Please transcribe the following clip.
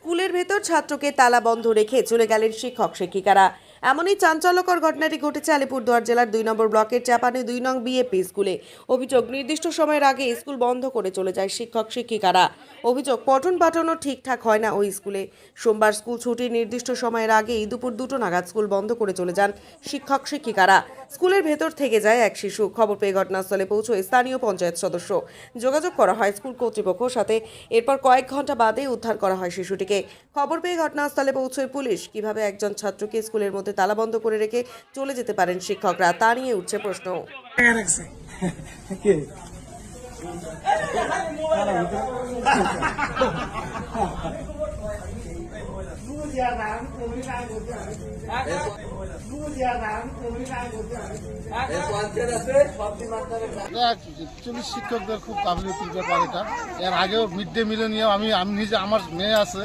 স্কুলের ভেতর ছাত্রকে তালা বন্ধ রেখে চলে গেলেন শিক্ষক শিক্ষিকারা। এমনই চাঞ্চল্যকর ঘটনাটি ঘটেছে আলিপুরদুয়ার জেলার 2 নম্বর ব্লকের চাপানি 2 নং বিএপি স্কুলে। অভিযোগ, নির্দিষ্ট সময়ের আগে স্কুল বন্ধ করে চলে যায় শিক্ষক শিক্ষিকারা। অভিযোগ, পঠন পাঠনও ঠিকঠাক হয় না ওই স্কুলে। সোমবার স্কুল ছুটির নির্দিষ্ট সময়ের আগেই দুপুর 2টো নাগাদ স্কুল বন্ধ করে চলে যান শিক্ষক শিক্ষিকারা। স্কুলের ভেতর থেকে যায় এক শিশু। খবর পেয়ে ঘটনাস্থলে পৌঁছয় স্থানীয় পঞ্চায়েত সদস্য। যোগাযোগ করা হয় স্কুল কর্তৃপক্ষের সাথে। এরপর কয়েক ঘন্টা বাদে উদ্ধার করা হয় শিশুটিকে। খবর পেয়ে ঘটনাস্থলে পৌঁছয় পুলিশ। কিভাবে একজন ছাত্রকে স্কুলের মধ্যে তালাবন্ধ করে রেখে চলে যেতে পারেন শিক্ষকরা, তা নিয়ে উঠছে প্রশ্ন। অ্যাকচুয়ালি শিক্ষকদের খুব গাফিলতির ব্যাপার এটা। এর আগেও মিড ডে মিলে নিয়ে আমি নিজে, আমার মেয়ে আছে,